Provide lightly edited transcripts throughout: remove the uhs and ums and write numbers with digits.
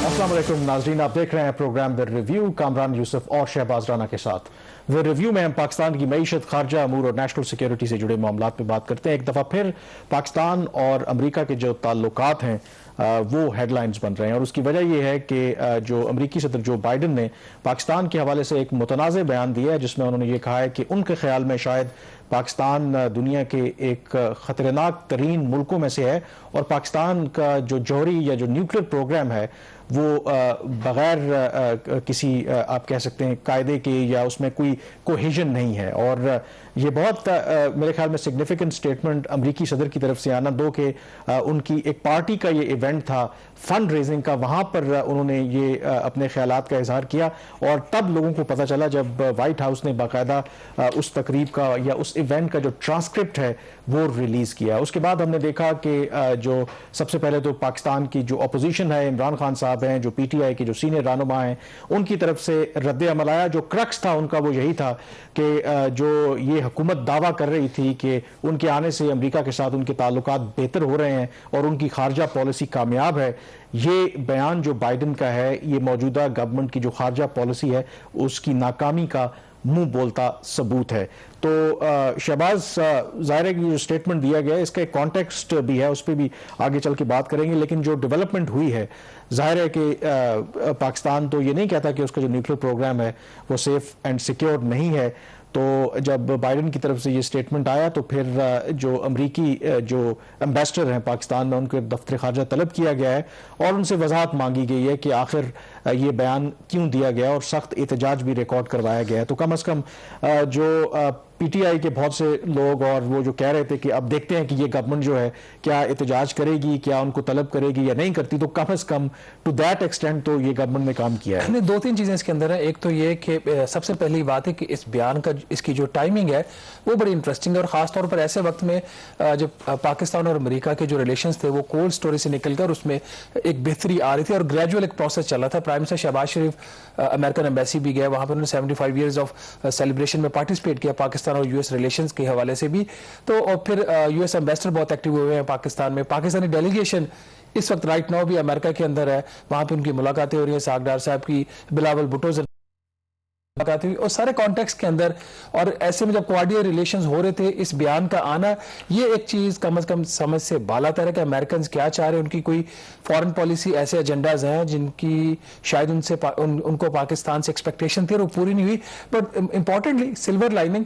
अस्सलाम वालेकुम नाज़रीन, आप देख रहे हैं program the review Kamran Yusuf और शहबाज राना के साथ। द रिव्यू में हम पाकिस्तान की मईशत, खारजा अमूर और नेशनल सिक्योरिटी से जुड़े मामलात पे बात करते हैं। एक दफ़ा फिर पाकिस्तान और अमरीका के जो ताल्लुकात हैं वो हेडलाइंस बन रहे हैं और उसकी वजह यह है कि जो अमरीकी सदर जो बाइडन ने पाकिस्तान के हवाले से एक मुतनाज़ बयान दिया है, जिसमें उन्होंने ये कहा है कि उनके ख्याल में शायद पाकिस्तान दुनिया के एक ख़तरनाक तरीन मुल्कों में से है और पाकिस्तान का जो जौहरी या जो न्यूक्लियर प्रोग्राम है वो बग़ैर किसी आप कह सकते हैं कायदे के या उसमें कोई कोहेजन नहीं है। और ये बहुत मेरे ख्याल में सिग्निफिकेंट स्टेटमेंट अमरीकी सदर की तरफ से आना दो कि उनकी एक पार्टी का ये इवेंट था फंड रेजिंग का, वहाँ पर उन्होंने ये अपने ख्यालात का इजहार किया और तब लोगों को पता चला जब वाइट हाउस ने बाकायदा उस तकरीब का या उस इवेंट का जो ट्रांसक्रिप्ट है वो रिलीज़ किया। उसके बाद हमने देखा कि जो सबसे पहले तो पाकिस्तान की जो अपोजिशन है, इमरान खान साहब हैं जो PTI के जो सीनियर रहनुमा हैं, उनकी तरफ से रद्द अमल आया। जो क्रक्स था उनका वो यही था कि जो ये हुकूमत दावा कर रही थी कि उनके आने से अमरीका के साथ उनके ताल्लुकात बेहतर हो रहे हैं और उनकी खारजा पॉलिसी कामयाब है, ये बयान जो बाइडन का है ये मौजूदा गवर्नमेंट की जो खारजा पॉलिसी है उसकी नाकामी का मुंह बोलता सबूत है। तो शहबाज, ज़ाहिर है कि जो स्टेटमेंट दिया गया है इसका एक कॉन्टेक्स्ट भी है, उस पर भी आगे चल के बात करेंगे, लेकिन जो डेवलपमेंट हुई है ज़ाहिर है कि पाकिस्तान तो ये नहीं कहता कि उसका जो न्यूक्लियर प्रोग्राम है वो सेफ एंड सिक्योर नहीं है। तो जब बाइडन की तरफ से ये स्टेटमेंट आया तो फिर जो अमरीकी जो एम्बेसडर हैं पाकिस्तान में उनको एक दफ्तर खारजा तलब किया गया है और उनसे वजाहत मांगी गई है कि आखिर ये बयान क्यों दिया गया और सख्त एहतजाज भी रिकॉर्ड करवाया गया है। तो कम अज़ कम जो PTI के बहुत से लोग और वो जो कह रहे थे कि अब देखते हैं कि ये गवर्नमेंट जो है क्या एहतजाज करेगी, क्या उनको तलब करेगी या नहीं करती, तो कम अज़ कम टू दैट एक्सटेंट तो ये गवर्नमेंट ने काम किया है। दो तीन चीज़ें इसके अंदर है। एक तो ये कि सबसे पहली बात है कि इस बयान का इसकी जो टाइमिंग है वो बड़ी इंटरेस्टिंग है और ख़ासतौर पर ऐसे वक्त में जब पाकिस्तान और अमेरिका के जो रिलेशंस थे वो कोल्ड स्टोरी से निकलकर उसमें एक बेहतरी आ रही थी और ग्रेजुअल एक प्रोसेस चल रहा था। प्राइम मिनिस्टर शहबाज शरीफ अमेरिकन एम्बेसी भी गए, वहाँ पर उन्होंने 75 ईयर्स ऑफ सेलिब्रेशन में पार्टिसिपेट किया पाकिस्तान और US रिलेशंस के हवाले से भी। तो और फिर US एम्बेसडर बहुत एक्टिव हुए हैं पाकिस्तान में। पाकिस्तानी डेलीगेशन इस वक्त राइट नाउ भी अमेरिका के अंदर है, वहाँ पे उनकी मुलाकातें हो रही हैं, सागडार साहब की, बिलावल भुट्टो से मुलाकात हुई और सारे कॉन्टेक्स्ट के अंदर। और ऐसे में जब कोऑर्डिनेट रिलेशंस हो रहे थे, इस बयान का आना ये एक चीज़ कम से कम समझ से बालातर है कि अमेरिकन क्या चाह रहे हैं। उनकी कोई फॉरेन पॉलिसी ऐसे एजेंडाज हैं जिनकी शायद उनको पाकिस्तान से एक्सपेक्टेशन थी और वो पूरी नहीं हुई। बट इंपॉर्टेंटली सिल्वर लाइनिंग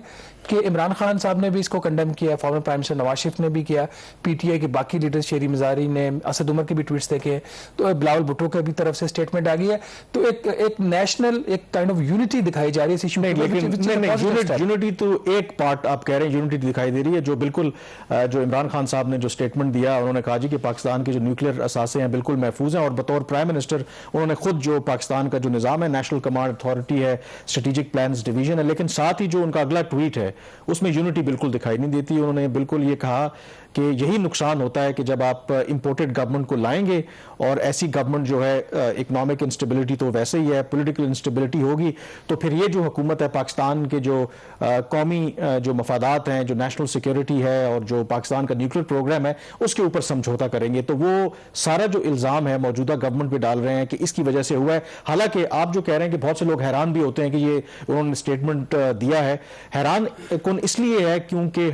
कि इमरान खान साहब ने भी इसको कंडेम किया, former prime minister Nawaz Sharif ने भी किया, PTI के बाकी लीडर्स शेरी मजारी ने, असद उमर के भी ट्वीट्स देखे, तो बिलावल भुट्टो के भी तरफ से स्टेटमेंट आ गई है। तो एक नेशनल एक काइंड ऑफ यूनिटी दिखाई जा रही है इस इशू में। लेकिन यूनिटी तो एक पार्ट आप कह रहे हैं यूनिटी दिखाई दे रही है, जो बिल्कुल जो इमरान खान साहब ने जो स्टेटमेंट दिया उन्होंने कहा जी कि पाकिस्तान के जो न्यूक्लियर असासे हैं बिल्कुल महफूज हैं और बतौर प्राइम मिनिस्टर उन्होंने खुद जो पाकिस्तान का जो निज़ाम है, नेशनल कमांड अथॉरिटी है, स्ट्रेटेजिक प्लान्स डिवीजन है, लेकिन साथ ही जो उनका अगला ट्वीट है उसमें यूनिटी बिल्कुल दिखाई नहीं देती। उन्होंने बिल्कुल ये कहा कि यही नुकसान होता है कि जब आप इंपोर्टेड गवर्नमेंट को लाएंगे और ऐसी गवर्नमेंट जो है इकोनॉमिक इंस्टेबिलिटी तो वैसे ही है, पॉलिटिकल इंस्टेबिलिटी होगी, तो फिर ये जो हुकूमत है पाकिस्तान के जो कौमी जो मफादात हैं, जो नेशनल सिक्योरिटी है और जो पाकिस्तान का न्यूक्लियर प्रोग्राम है उसके ऊपर समझौता करेंगे। तो वो सारा जो इल्ज़ाम है मौजूदा गवर्नमेंट पे डाल रहे हैं कि इसकी वजह से हुआ है। हालांकि आप जो कह रहे हैं कि बहुत से लोग हैरान भी होते हैं कि ये उन्होंने स्टेटमेंट दिया है, हैरान कौन इसलिए है क्योंकि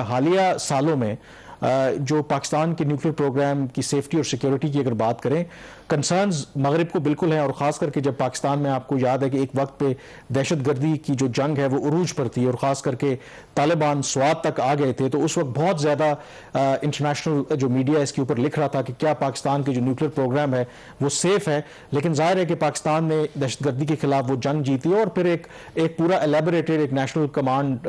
हालिया सालों में जो पाकिस्तान के न्यूक्लियर प्रोग्राम की सेफ्टी और सिक्योरिटी की अगर बात करें, कंसर्न्स मगरिब को बिल्कुल हैं और ख़ास करके जब पाकिस्तान में आपको याद है कि एक वक्त पे दहशतगर्दी की जो जंग है वो उरूज पर थी और ख़ास करके तालिबान स्वात तक आ गए थे, तो उस वक्त बहुत ज़्यादा इंटरनेशनल जो मीडिया इसके ऊपर लिख रहा था कि क्या पाकिस्तान के जो न्यूक्लियर प्रोग्राम है वो सेफ है। लेकिन जाहिर है कि पाकिस्तान ने दहशतगर्दी के खिलाफ वो जंग जीती और फिर एक पूरा एलेबोरेटेड एक नेशनल कमांड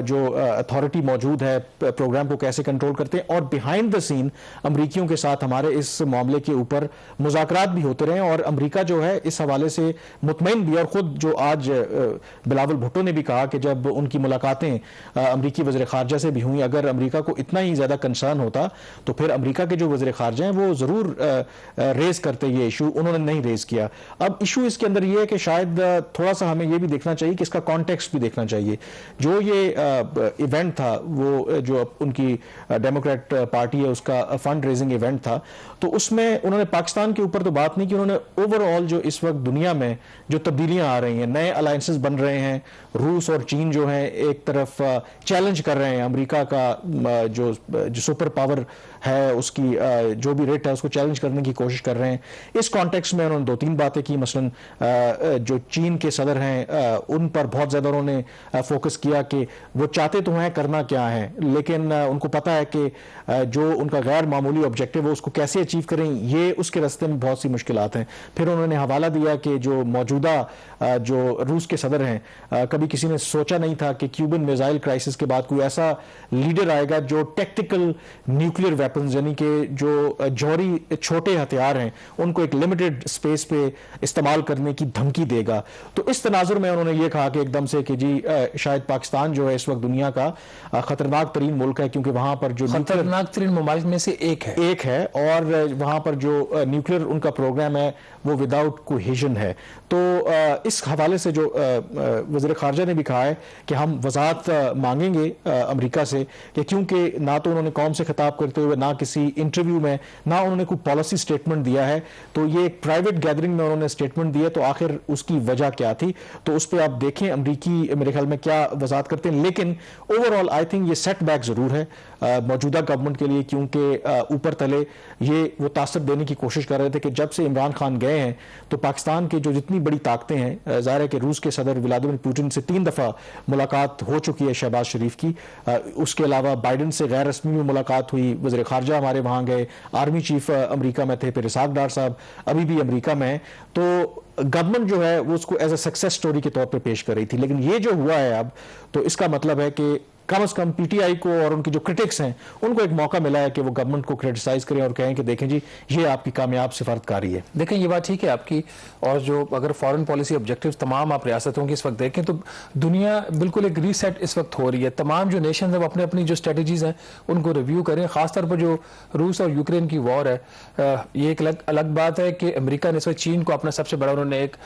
जो अथॉरिटी मौजूद है प्रोग्राम को कैसे कंट्रोल करते हैं और बिहाइंड द सीन अमरीकियों के साथ हमारे इस मामले के ऊपर मुज़ाकरात भी होते रहे और अमरीका जो है इस हवाले से मुतमईन भी। और खुद जो आज बिलावल भुट्टो ने भी कहा कि जब उनकी मुलाकातें अमरीकी वज़ीर ख़ारजा से भी हुई, अगर अमरीका को इतना ही ज़्यादा कंसर्न होता तो फिर अमरीका के जो वज़ीर ख़ारजा हैं वो ज़रूर रेस करते ये इशू, उन्होंने नहीं रेस किया। अब इशू इसके अंदर ये है कि शायद थोड़ा सा हमें ये भी देखना चाहिए कि इसका कॉन्टेक्स्ट भी देखना चाहिए। जो ये इवेंट था वो जो उनकी डेमोक्रेट पार्टी है उसका फंड रेजिंग इवेंट था, तो उसमें उन्होंने पाकिस्तान पाकिस्तान के ऊपर तो बात नहीं की, उन्होंने ओवरऑल जो इस वक्त दुनिया में जो तब्दीलियां आ रही हैं, नए अलायंसेस बन रहे हैं, रूस और चीन जो है एक तरफ चैलेंज कर रहे हैं अमेरिका का जो सुपर पावर है उसकी जो भी रेट है उसको चैलेंज करने की कोशिश कर रहे हैं। इस कॉन्टेक्स्ट में उन्होंने 2-3 बातें की, मसलन जो चीन के सदर हैं उन पर बहुत ज्यादा उन्होंने फोकस किया कि वो चाहते तो हैं करना क्या है, लेकिन उनको पता है कि जो उनका गैर मामूली ऑब्जेक्टिव है उसको कैसे अचीव करें, ये उसके रास्ते में बहुत सी मुश्किलात हैं। फिर उन्होंने हवाला दिया कि जो मौजूदा जो रूस के सदर हैं, कभी किसी ने सोचा नहीं था कि क्यूबन मिसाइल क्राइसिस के बाद कोई ऐसा लीडर आएगा जो टेक्टिकल न्यूक्लियर वेपन्स यानी कि जो जौहरी छोटे हथियार हैं उनको एक लिमिटेड स्पेस पे इस्तेमाल करने की धमकी देगा। तो इस तनाजुर में उन्होंने ये कहा कि एकदम से कि जी शायद पाकिस्तान जो है इस वक्त दुनिया का खतरनाक तरीन मुल्क है, क्योंकि वहां पर जो खतरनाक तरीन ममालिक में से एक है और वहां पर जो न्यूक्लियर उनका प्रोग्राम है वो विदाउट कोहेजन है। तो इस हवाले से जो वज़ीर ख़ारजा ने भी कहा है कि हम वजाहत मांगेंगे अमेरिका से कि क्योंकि ना तो उन्होंने कौम से खिताब करते हुए ना किसी इंटरव्यू में ना उन्होंने कोई पॉलिसी स्टेटमेंट दिया है, तो ये एक प्राइवेट गैदरिंग में उन्होंने स्टेटमेंट दिया, तो आखिर उसकी वजह क्या थी, तो उस पर आप देखें अमरीकी मेरे ख्याल में क्या वजाहत करते हैं। लेकिन ओवरऑल आई थिंक ये सेटबैक जरूर है मौजूदा गवर्नमेंट के लिए, क्योंकि ऊपर तले ये वो तासर देने की कोशिश कर रहे थे कि जब से इमरान खान गए हैं तो पाकिस्तान की जो जितनी बड़ी ताकतें हैं, जाहिर है कि रूस के सदर व्लादिमीर पुतिन से 3 दफा मुलाकात हो चुकी है शहबाज शरीफ की, उसके अलावा बाइडन से गैर रस्मी में मुलाकात हुई, वज़ीर ख़ारजा हमारे वहां गए, आर्मी चीफ अमेरिका में थे, फिर इसाक डार साहब अभी भी अमेरिका में है। तो गवर्नमेंट जो है वो उसको एज ए सक्सेस स्टोरी के तौर पे पेश कर रही थी, लेकिन ये जो हुआ है अब, तो इसका मतलब है कि कम से कम पीटीआई को और उनकी जो क्रिटिक्स हैं उनको एक मौका मिला है कि वो गवर्नमेंट को क्रिटिसाइज करें और कहें कि देखें जी ये आपकी कामयाब सिफारतकारी है। देखें ये बात ठीक है आपकी, और जो अगर फॉरेन पॉलिसी ऑब्जेक्टिव्स तमाम आप रियासतों की इस वक्त देखें तो दुनिया बिल्कुल एक रीसेट इस वक्त हो रही है। तमाम जो नेशन हैं अपने अपनी जो स्ट्रेटजीज हैं उनको रिव्यू करें, खासतौर पर जो रूस और यूक्रेन की वॉर है, ये एक अलग बात है कि अमेरिका ने इस वक्त चीन को अपना सबसे बड़ा उन्होंने एक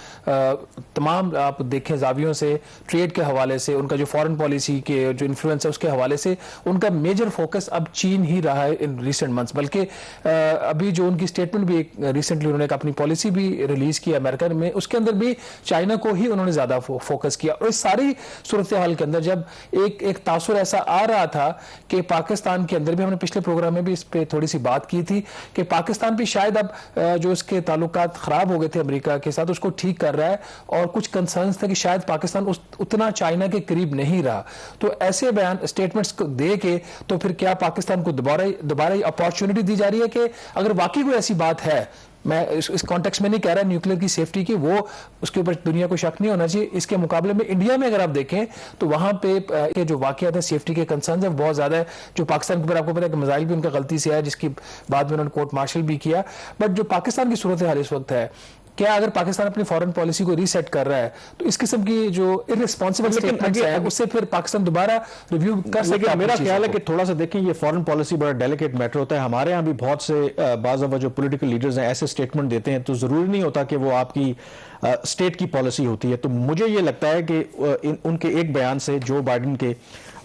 तमाम आप देखें जावियों से, ट्रेड के हवाले से, उनका जो फॉरेन पॉलिसी के जो इन्फ्लुएंस है उसके हवाले से उनका मेजर फोकस अब चीन ही रहा है इन रिसेंट मंथ्स। बल्कि अभी जो उनकी स्टेटमेंट भी रिसेंटली उन्होंने अपनी पॉलिसी भी रिलीज की अमेरिका में, उसके अंदर भी चाइना को ही उन्होंने ज्यादा फोकस किया। और इस सारी सूरत हाल के अंदर जब एक तासुर ऐसा आ रहा था कि पाकिस्तान के अंदर भी, हमने पिछले प्रोग्राम में भी इस पर थोड़ी सी बात की थी कि पाकिस्तान भी शायद अब जो उसके ताल्लुकात खराब हो गए थे अमेरिका के साथ उसको ठीक कर रहा है, और कुछ कंसर्न्स थे कि शायद पाकिस्तान उतना चाइना के करीब नहीं रहा। तो ऐसे बयान स्टेटमेंट्स को दे के तो फिर क्या पाकिस्तान को दोबारा अपॉर्चुनिटी दी जा रही है कि अगर वाकई कोई ऐसी बात है, मैं इस कॉन्टेक्स्ट में नहीं कह रहा न्यूक्लियर की सेफ्टी की, वो उसके ऊपर दुनिया को शक नहीं होना चाहिए। इसके मुकाबले में इंडिया में अगर आप देखें तो वहां पे जो वाकयात है, सेफ्टी के कंसर्न है बहुत ज्यादा है। जो पाकिस्तान के ऊपर आपको पता है कि मिसाइल भी उनका गलती से है, जिसकी बाद में उन्होंने कोर्ट मार्शल भी किया। बट जो पाकिस्तान की सूरत हाल इस वक्त है, क्या अगर पाकिस्तान अपनी फॉरेन पॉलिसी को रीसेट कर रहा है तो इस किस्म की जो इररिस्पांसिबल स्टेटमेंट्स हैं उससे फिर पाकिस्तान दोबारा रिव्यू कर सकता है? मेरा ख्याल है कि थोड़ा सा देखें, ये फॉरेन पॉलिसी बड़ा डेलिकेट मैटर होता है। हमारे यहाँ भी बहुत से बाज़ जो पॉलिटिकल लीडर्स हैं ऐसे स्टेटमेंट देते हैं, तो जरूरी नहीं होता कि वो आपकी स्टेट की पॉलिसी होती है। तो मुझे ये लगता है कि उनके एक बयान से जो बाइडन के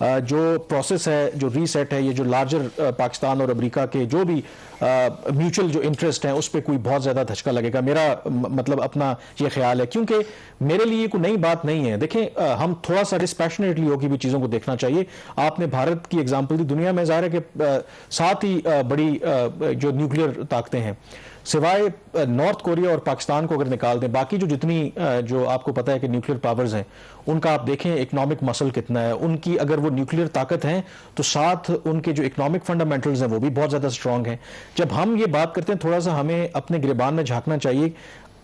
जो प्रोसेस है, जो रीसेट है, ये जो लार्जर पाकिस्तान और अमेरिका के जो भी म्यूचुअल जो इंटरेस्ट हैं उस पर कोई बहुत ज्यादा धचका लगेगा, मेरा मतलब अपना ये ख्याल है। क्योंकि मेरे लिए कोई नई बात नहीं है। देखें हम थोड़ा सा डिस्पैशनेटली होकर भी चीजों को देखना चाहिए। आपने भारत की एग्जांपल दी, दुनिया में जाहिर है कि 7 ही बड़ी जो न्यूक्लियर ताकतें हैं, सिवाय नॉर्थ कोरिया और पाकिस्तान को अगर निकाल दें, बाकी जो जितनी जो आपको पता है कि न्यूक्लियर पावर्स हैं उनका आप देखें इकोनॉमिक मसल कितना है उनकी। अगर वो न्यूक्लियर ताकत हैं तो साथ उनके जो इकोनॉमिक फंडामेंटल्स हैं वो भी बहुत ज्यादा स्ट्रांग हैं। जब हम ये बात करते हैं, थोड़ा सा हमें अपने गिरबान में झांकना चाहिए।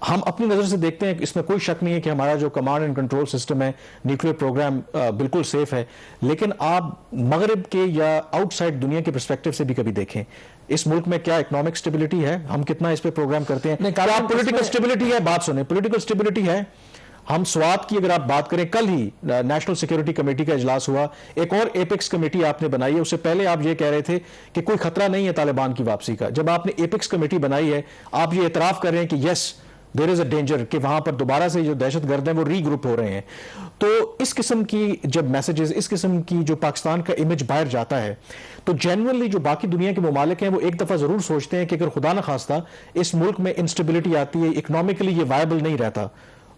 हम अपनी नजर से देखते हैं, इसमें कोई शक नहीं है कि हमारा जो कमांड एंड कंट्रोल सिस्टम है, न्यूक्लियर प्रोग्राम बिल्कुल सेफ है। लेकिन आप मगरिब के या आउटसाइड दुनिया के पर्सपेक्टिव से भी कभी देखें, इस मुल्क में क्या इकोनॉमिक स्टेबिलिटी है, हम कितना इस पे प्रोग्राम करते हैं, क्या पॉलिटिकल स्टेबिलिटी है? बात सुने, पॉलिटिकल स्टेबिलिटी है। हम स्वात की अगर आप बात करें, कल ही नेशनल सिक्योरिटी कमेटी का इजलास हुआ, एक और एपेक्स कमेटी आपने बनाई है। उससे पहले आप ये कह रहे थे कि कोई खतरा नहीं है तालिबान की वापसी का। जब आपने एपेक्स कमेटी बनाई है, आप ये एतराफ कर रहे हैं कि yes there is a danger कि वहां पर दोबारा से जो दहशतगर्द हैं वो रीग्रुप हो रहे हैं। तो इस किस्म की जब मैसेजेस, इस किस्म की जो पाकिस्तान का इमेज बाहर जाता है, तो जनरली जो बाकी दुनिया के ममालिक हैं वो एक दफा जरूर सोचते हैं कि अगर खुदा न खास्ता इस मुल्क में इंस्टेबिलिटी आती है, इकोनॉमिकली ये वायबल नहीं रहता,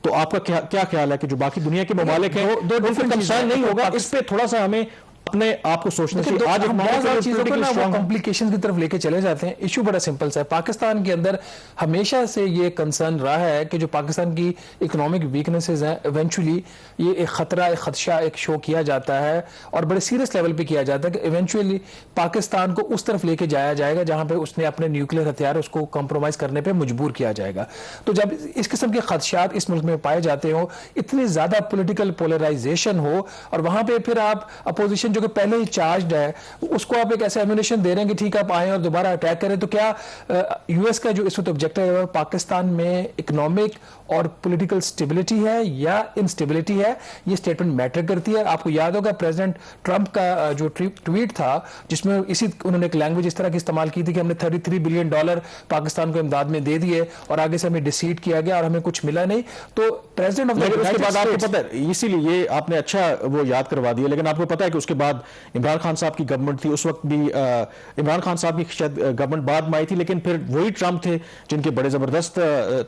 तो आपका क्या ख्याल है कि जो बाकी दुनिया के ममालिक हैं उनको कंसर्न नहीं होगा? इस पे थोड़ा सा हमें अपने आप को सोचना चाहिए। आज हम बहुत सारी चीजों को ना वो कॉम्प्लिकेशन की तरफ लेके चले जाते हैं। इशू बड़ा सिंपल सा है। पाकिस्तान के अंदर हमेशा से ये कंसर्न रहा है कि जो पाकिस्तान की इकोनॉमिक वीकनेसेस हैं, इवेंचुअली ये एक खतरा, एक खदशा एक शो किया जाता है और बड़े सीरियस लेवल पे किया जाता है कि इवेंचुअली पाकिस्तान को उस तरफ लेके जाया जाएगा जहां पे उसने अपने न्यूक्लियर हथियार उसको कॉम्प्रोमाइज करने पर मजबूर किया जाएगा। तो जब इस किस्म के खदशात इस मुल्क में पाए जाते हो, इतनी ज्यादा पोलिटिकल पोलराइजेशन हो और वहां पर फिर आप अपोजिशन जो कि पहले ही चार्ज्ड है उसको आप एक ऐसा एम्यूनेशन दे रहे हैं कि ठीक आप आए और दोबारा अटैक करें, तो क्या यूएस का जो इस वक्त ऑब्जेक्टिव है पाकिस्तान में इकोनॉमिक और पॉलिटिकल स्टेबिलिटी है या इनस्टेबिलिटी है? ये स्टेटमेंट मैटर करती है। आपको याद होगा प्रेसिडेंट ट्रंप का जो ट्वीट था जिसमें उन्होंने एक लैंग्वेज इस तरह की इस्तेमाल की थी कि हमने $33 बिलियन पाकिस्तान को इमदाद में दे दिए और आगे से हमें डिसीड किया गया और हमें कुछ मिला नहीं। तो प्रेसिडेंट ऑफ उसके बाद आपको पता है, इसीलिए ये आपने अच्छा वो याद करवा दिया, लेकिन आपको पता है कि उसके बाद इमरान खान साहब की गवर्नमेंट थी, उस वक्त भी इमरान खान साहब की शायद गवर्नमेंट बाद में आई थी, लेकिन फिर वही ट्रंप थे जिनके बड़े जबरदस्त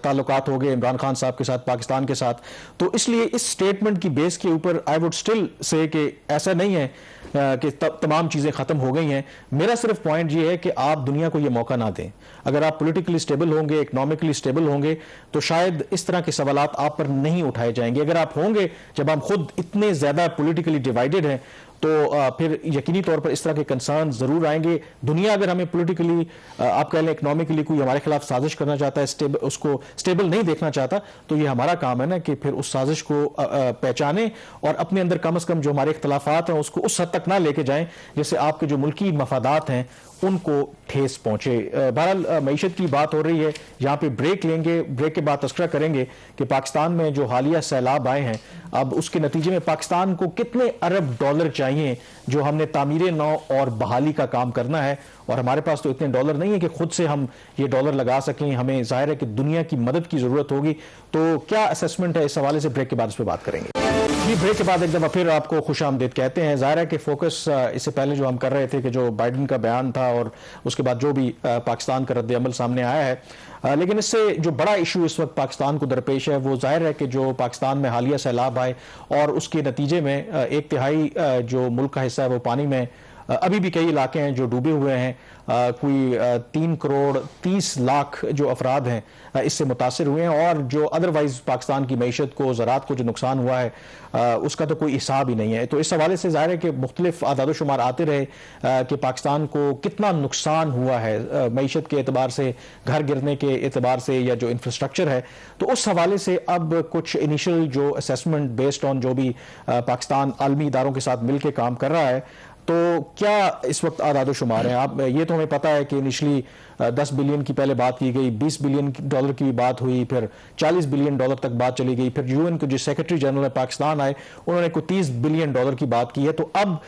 ताल्लुकात हो गए इमरान खान साहब के साथ, पाकिस्तान के साथ। तो इसलिए इस स्टेटमेंट की बेस के ऊपर आई वुड स्टिल से कि ऐसा नहीं है कि तमाम चीजें खत्म हो गई हैं। मेरा सिर्फ पॉइंट ये है कि आप दुनिया को ये मौका ना दें। अगर आप पॉलिटिकली स्टेबल होंगे, इकोनॉमिकली स्टेबल होंगे, तो शायद इस तरह के सवालात आप पर नहीं उठाए जाएंगे। अगर आप होंगे जब हम खुद इतने ज्यादा पॉलिटिकली डिवाइडेड हैं, तो फिर यकीनी तौर पर इस तरह के कंसर्न जरूर आएंगे। दुनिया अगर हमें पॉलिटिकली, आप कह लें इकोनॉमिकली कोई हमारे खिलाफ साजिश करना चाहता है, उसको स्टेबल नहीं देखना चाहता, तो ये हमारा काम है ना कि फिर उस साजिश को पहचाने और अपने अंदर कम से कम जो हमारे इख्तलाफात हैं उसको उस हद तक ना लेके जाएं जैसे आपके जो मुल्की मफादात हैं उनको ठेस पहुंचे। बहरहाल मईशत की बात हो रही है, यहाँ पे ब्रेक लेंगे, ब्रेक के बाद तस्करा करेंगे कि पाकिस्तान में जो हालिया सैलाब आए हैं, अब उसके नतीजे में पाकिस्तान को कितने अरब डॉलर चाहिए जो हमने तामीर नौ और बहाली का काम करना है, और हमारे पास तो इतने डॉलर नहीं है कि खुद से हम ये डॉलर लगा सकें। हमें जाहिर है कि दुनिया की मदद की जरूरत होगी। तो क्या असेसमेंट है इस हवाले से, ब्रेक के बाद इस पर बात करेंगे। जी, ब्रेक के बाद एक दफा फिर आपको खुशामदीद कहते हैं। जाहिर है कि फोकस इससे पहले जो हम कर रहे थे कि जो बाइडन का बयान था और उसके बाद जो भी पाकिस्तान का रद्द अमल सामने आया है, लेकिन इससे जो बड़ा इशू इस वक्त पाकिस्तान को दरपेश है वो जाहिर है कि जो पाकिस्तान में हालिया सैलाब आए और उसके नतीजे में 1/3 जो मुल्क का हिस्सा है वो पानी में, अभी भी कई इलाके हैं जो डूबे हुए हैं। कोई 3 करोड़ 30 लाख जो अफराद हैं इससे मुतासर हुए हैं, और जो अदरवाइज पाकिस्तान की मईशत को, ज़राअत को जो नुकसान हुआ है उसका तो कोई हिसाब ही नहीं है। तो इस हवाले से ज़ाहिर है कि मुख्तलिफ आदाद शुमार आते रहे कि पाकिस्तान को कितना नुकसान हुआ है मईशत के एतबार से, घर गिरने के एतबार से, या जो इंफ्रास्ट्रक्चर है। तो उस हवाले से अब कुछ इनिशियल जो असेसमेंट बेस्ड ऑन जो भी पाकिस्तान आलमी इदारों के साथ मिल के काम कर रहा है, तो क्या इस वक्त आदाद शुमार है? आप ये तो हमें पता है कि इनिशली 10 बिलियन की पहले बात की गई, 20 बिलियन डॉलर की बात हुई, फिर 40 बिलियन डॉलर तक बात चली गई, फिर यूएन के जो सेक्रेटरी जनरल है पाकिस्तान आए उन्होंने कोई 30 बिलियन डॉलर की बात की है। तो अब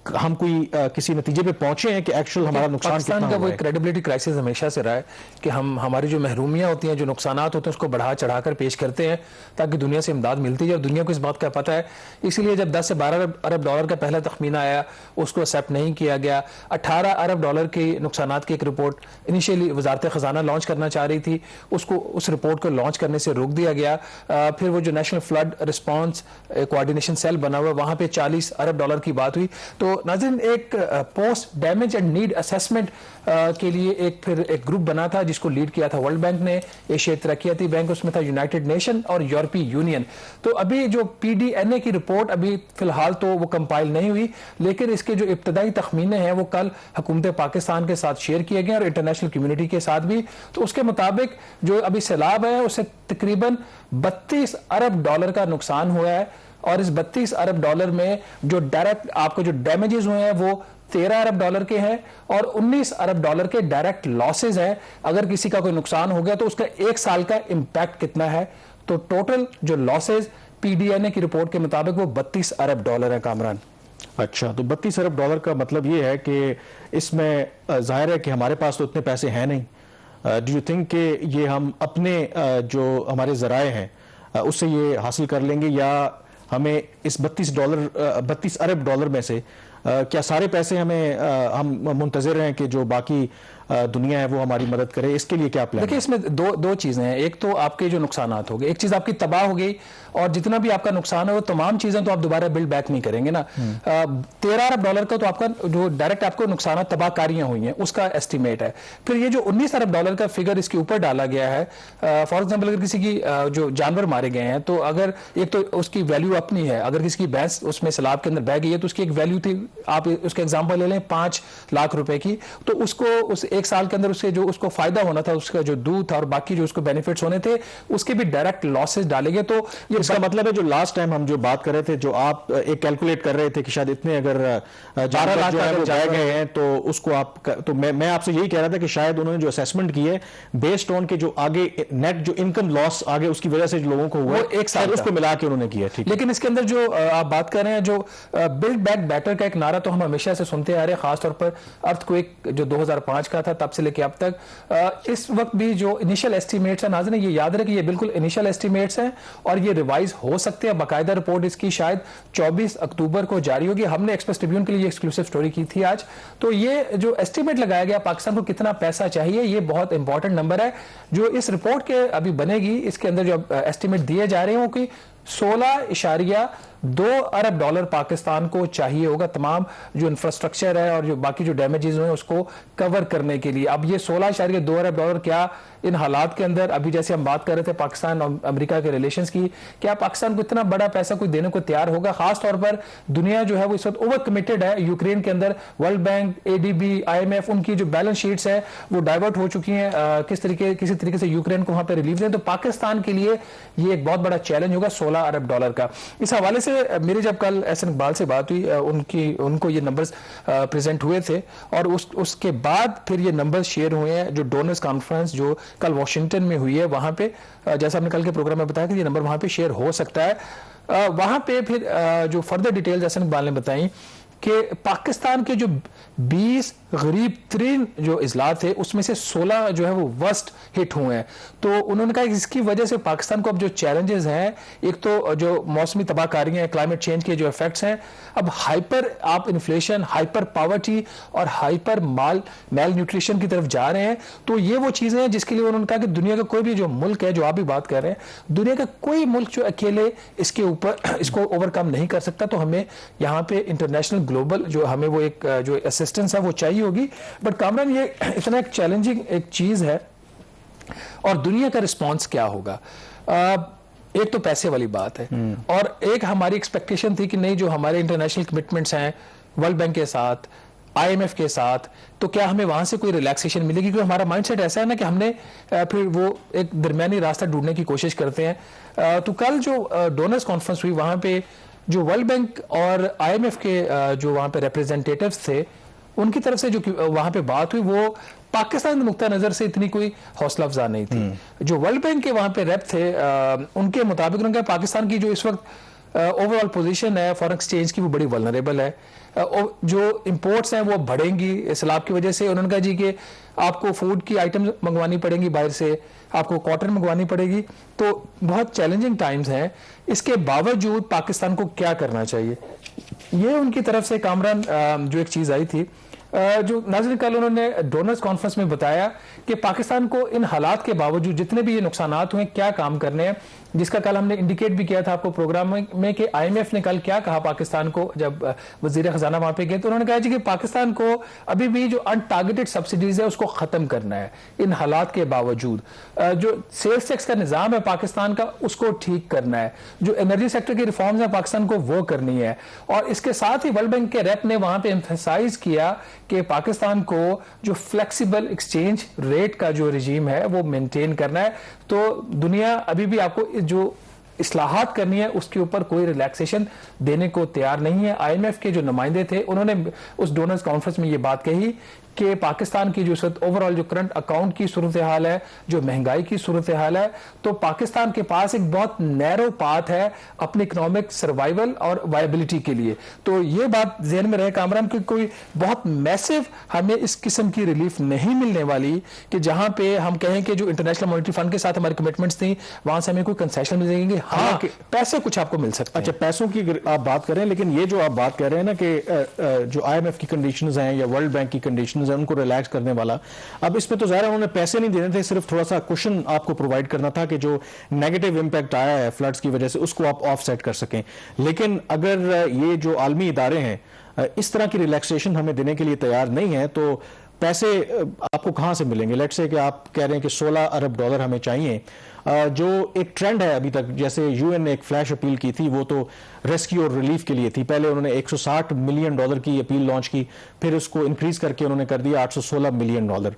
हम कोई किसी नतीजे पे पहुंचे हैं कि एक्चुअल हमारा नुकसान पाकिस्तान कितना का हुआ वो है? क्रेडिबिलिटी क्राइसिस हमेशा से रहा है कि हम हमारी जो महरूमियां होती हैं, जो नुकसानात होते हैं, उसको बढ़ा चढ़ाकर पेश करते हैं ताकि दुनिया से इमदाद मिलती है, और दुनिया को इस बात का पता है। इसीलिए जब 10 से 12 अरब डॉलर का पहला तखमीना आया उसको एक्सेप्ट नहीं किया गया। 18 अरब डॉलर के नुकसानात की एक रिपोर्ट इनिशियली वजारत खजाना लॉन्च करना चाह रही थी, उसको उस रिपोर्ट को लॉन्च करने से रोक दिया गया। फिर वो जो national flood response coordination cell बना हुआ, वहां पे 40 अरब डॉलर की बात हुई। तो नाज़रीन, एक post damage and need assessment के लिए एक ग्रुप बना था जिसको लीड किया था वर्ल्ड बैंक ने, एशियाई तरक्याती बैंक, उसमें था यूनाइटेड नेशन और यूरोपीय यूनियन। तो अभी जो PDNA की रिपोर्ट अभी फिलहाल तो वो कंपाइल नहीं हुई, लेकिन इसके जो इब्तदाई तखमीने हैं वो कल हुकूमत पाकिस्तान के साथ शेयर किए गए और इंटरनेशनल कम्युनिटी के साथ भी। तो उसके मुताबिक जो अभी सैलाब है उससे तकरीबन 32 अरब डॉलर का नुकसान हुआ है, और इस 32 अरब डॉलर में जो डायरेक्ट आपको जो डैमेजेस हुए हैं वो 13 अरब डॉलर के हैं और 19 अरब डॉलर के डायरेक्ट लॉसेज हैं। अगर किसी का कोई नुकसान हो गया तो उसका 1 साल का इंपैक्ट कितना है? तो टोटल जो लॉसेज PDNA की रिपोर्ट के मुताबिक वो 32 अरब डॉलर है। कामरान, अच्छा, तो 32 अरब डॉलर का मतलब ये है कि इसमें जाहिर है कि हमारे पास तो इतने पैसे हैं नहीं, डू यू थिंक कि ये हम अपने जो हमारे ज़राए हैं उससे ये हासिल कर लेंगे, या हमें इस 32 अरब डॉलर में से क्या सारे पैसे हम मुंतज़िर हैं कि जो बाकी दुनिया है वो हमारी मदद करे? इसके लिए क्या प्लान? देखिए, इसमें दो चीजें हैं। एक तो आपके जो नुकसानात हो गए, एक चीज आपकी तबाह हो गई, और जितना भी आपका नुकसान है वो तमाम चीजें तो आप दोबारा बिल्ड बैक नहीं करेंगे ना। 13 अरब डॉलर का तो आपका जो डायरेक्ट आपको नुकसान तबाहकारियां हुई हैं उसका एस्टिमेट है। फिर ये जो 19 अरब डॉलर का फिगर इसके ऊपर डाला गया है, फॉर एग्जाम्पल अगर किसी की जो जानवर मारे गए हैं तो अगर एक तो उसकी वैल्यू अपनी है, अगर किसी की भैंस उसमें सैलाब के अंदर बह गई है तो उसकी एक वैल्यू थी, आप उसके एग्जाम्पल ले लें 5 लाख रुपए की, तो उसको उस एक साल के अंदर उससे जो उसको फायदा होना था, उसका जो दूध था और बाकी जो उसको बेनिफिट्स होने थे, उसके भी डायरेक्ट लॉसेस डालेंगे। तो ये इसका मतलब है जो लास्ट टाइम हम जो बात कर रहे थे, जो आप एक कैलकुलेट कर रहे थे कि शायद इतने अगर 12 लाख बह गए हैं तो उसको आप, तो मैं आपसे यही कह रहा था कि शायद उन्होंने जो असेसमेंट की है बेस्ड ऑन के जो आगे नेट जो इनकम लॉस आगे उसकी वजह से जो लोगों को हुआ एक साल उसको मिला के उन्होंने किया। ठीक, लेकिन इसके अंदर जो आप बात कर रहे हैं, जो बिल्ड बैक बेटर का एक नारा तो हम हमेशा से सुनते आ रहे हैं, खासतौर पर अर्थक्वेक जो 2005 का था तब से लेकर अब तक। इस वक्त भी जो इनिशियल एस्टीमेट्स हैं, नाज़रीन ये याद रहे कि ये बिल्कुल इनिशियल एस्टीमेट्स हैं और ये रिवाइज हो सकते हैं। बाकायदा रिपोर्ट इसकी शायद 24 अक्टूबर को जारी होगी। हमने एक्सप्रेस ट्रिब्यून के लिए एक्सक्लूसिव स्टोरी की थी आज। तो ये जो एस्टीमेट लगाया गया पाकिस्तान को कितना पैसा चाहिए, ये बहुत इंपॉर्टेंट नंबर है जो इस रिपोर्ट के अभी बनेगी। इसके अंदर जो एस्टीमेट दिए जा रहे हैं कि 16.2 अरब डॉलर पाकिस्तान को चाहिए होगा तमाम जो इंफ्रास्ट्रक्चर है और जो बाकी जो डैमेजेस हुए उसको कवर करने के लिए। अब ये 16.2 अरब डॉलर क्या इन हालात के अंदर, अभी जैसे हम बात कर रहे थे पाकिस्तान और अमेरिका के रिलेशंस की, क्या पाकिस्तान को इतना बड़ा पैसा कोई देने को तैयार होगा? खास तौर पर दुनिया जो है वो इस वक्त ओवर कमिटेड है यूक्रेन के अंदर। वर्ल्ड बैंक, ADB, IMF, उनकी जो बैलेंस शीट्स है वो डाइवर्ट हो चुकी हैं किसी तरीके से यूक्रेन को वहां पर रिलीफ दें। तो पाकिस्तान के लिए ये एक बहुत बड़ा चैलेंज होगा 16 अरब डॉलर का। इस हवाले से मेरी जब कल एहसन इकबाल से बात हुई, उनको ये नंबर्स प्रेजेंट हुए थे और उसके बाद फिर ये नंबर्स शेयर हुए हैं जो डोनर्स कॉन्फ्रेंस जो कल वॉशिंगटन में हुई है, वहां पे जैसा हमने कल के प्रोग्राम में बताया कि ये नंबर वहां पे शेयर हो सकता है। वहां पे फिर जो फर्दर डिटेल्स एहसन इकबाल ने बताई कि पाकिस्तान के जो 20 गरीब तरीन जो इजला थे उसमें से 16 जो है वो वर्स्ट हिट हुए हैं। तो उन्होंने कहा कि इसकी वजह से पाकिस्तान को अब जो चैलेंजेस हैं, एक तो जो मौसमी तबाहकारियां हैं, क्लाइमेट चेंज के जो इफेक्ट्स हैं, अब हाइपर आप इन्फ्लेशन, हाइपर पावर्टी और हाइपर माल न्यूट्रिशन की तरफ जा रहे हैं। तो ये वो चीजें हैं जिसके लिए उन्होंने कहा कि दुनिया का कोई भी जो मुल्क है, जो आप भी बात कर रहे हैं, दुनिया का कोई मुल्क जो अकेले इसके ऊपर इसको ओवरकम नहीं कर सकता। तो हमें यहाँ पे इंटरनेशनल ग्लोबल जो हमें वो एक जो असिस्टेंस है वो चाहिए होगी। बट कामरान ये इतना एक चैलेंजिंग एक चीज है और दुनिया का रिस्पॉन्स क्या होगा? एक तो पैसे वाली बात है और एक हमारी एक्सपेक्टेशन थी कि नहीं, जो हमारे इंटरनेशनल कमिटमेंट्स हैं वर्ल्ड बैंक के साथ, IMF के साथ, तो क्या हमें वहां से कोई रिलैक्सेशन मिलेगी? क्योंकि हमारा माइंडसेट ऐसा है ना कि हमने फिर वो एक दरमियानी रास्ता ढूंढने की कोशिश करते हैं। तो कल जो डोनर्स कॉन्फ्रेंस हुई वहां पे जो वर्ल्ड बैंक और IMF के जो वहां पे रिप्रेजेंटेटिव्स थे, उनकी तरफ से जो वहां पे बात हुई वो पाकिस्तान के नुक्ता नजर से इतनी कोई हौसला अफजा नहीं थी। जो वर्ल्ड बैंक के वहां पे रेप थे, उनके मुताबिक उनका पाकिस्तान की जो इस वक्त ओवरऑल पोजीशन है फॉरेन एक्सचेंज की वो बड़ी वल्नरेबल है। जो इंपोर्ट्स हैं वो बढ़ेंगी सैलाब की वजह से। उन्होंने कहा जी कि आपको फूड की आइटम्स मंगवानी पड़ेंगी बाहर से, आपको कॉटन मंगवानी पड़ेगी, तो बहुत चैलेंजिंग टाइम्स हैं। इसके बावजूद पाकिस्तान को क्या करना चाहिए, ये उनकी तरफ से कामरान जो एक चीज आई थी, जो नाज़रीन कल उन्होंने डोनर्स कॉन्फ्रेंस में बताया कि पाकिस्तान को इन हालात के बावजूद जितने भी ये नुकसानात हुए क्या काम करने हैं, जिसका कल हमने इंडिकेट भी किया था आपको प्रोग्राम में कि IMF ने कल क्या कहा पाकिस्तान को जब वजीर खजाना वहां पे गए। तो उन्होंने कहा कि पाकिस्तान को अभी भी जो अनटारगेटेड सब्सिडीज है उसको खत्म करना है इन हालात के बावजूद। जो सेल्स टैक्स का निजाम है पाकिस्तान का उसको ठीक करना है। जो एनर्जी सेक्टर की रिफॉर्म्स है पाकिस्तान को वो करनी है। और इसके साथ ही वर्ल्ड बैंक के रेप ने वहां पे एम्फेसाइज किया कि पाकिस्तान को जो फ्लेक्सिबल एक्सचेंज रेट का जो रिजीम है वो मेंटेन करना है। तो दुनिया अभी भी आपको जो इस्लाहात करनी है उसके ऊपर कोई रिलैक्सेशन देने को तैयार नहीं है। IMF के जो नुमाइंदे थे उन्होंने उस डोनर्स कॉन्फ्रेंस में ये बात कही कि पाकिस्तान की जो ओवरऑल जो करंट अकाउंट की सूरत हाल है, जो महंगाई की सूरत हाल है, तो पाकिस्तान के पास एक बहुत नैरो पाथ है अपनी इकोनॉमिक सर्वाइवल और वायबिलिटी के लिए। तो ये बात ज़हन में रहे कामरान कि कोई बहुत मैसिव हमें इस किस्म की रिलीफ नहीं मिलने वाली कि जहां पे हम कहें कि जो इंटरनेशनल मॉनेटरी फंड के साथ हमारी कमिटमेंट्स थी वहां से हमें कोई कंसेशन मिल जाएंगे। हाँ, पैसे कुछ आपको मिल सकते हैं। अच्छा, पैसों की आप बात करें, लेकिन ये जो आप बात कर रहे हैं ना कि जो IMF की कंडीशंस हैं या वर्ल्ड बैंक की कंडीशंस हैं उनको रिलैक्स करने वाला, अब इसमें तो ज़ाहिर है उन्होंने पैसे नहीं देने थे, सिर्फ थोड़ा सा कुशन आपको प्रोवाइड करना था कि जो नेगेटिव इंपैक्ट आया है फ्लड्स की वजह से उसको आप ऑफसेट कर सकें। लेकिन अगर ये जो आलमी इदारे हैं इस तरह की रिलैक्सेशन हमें देने के लिए तैयार नहीं है तो पैसे आपको कहां से मिलेंगे? लेट्स से कि आप कह रहे हैं कि $16 अरब हमें चाहिए, जो एक ट्रेंड है अभी तक, जैसे UN ने एक फ्लैश अपील की थी, वो तो रेस्क्यू और रिलीफ के लिए थी। पहले उन्होंने $160 मिलियन की अपील लॉन्च की, फिर उसको इंक्रीज करके उन्होंने कर दिया $816 मिलियन।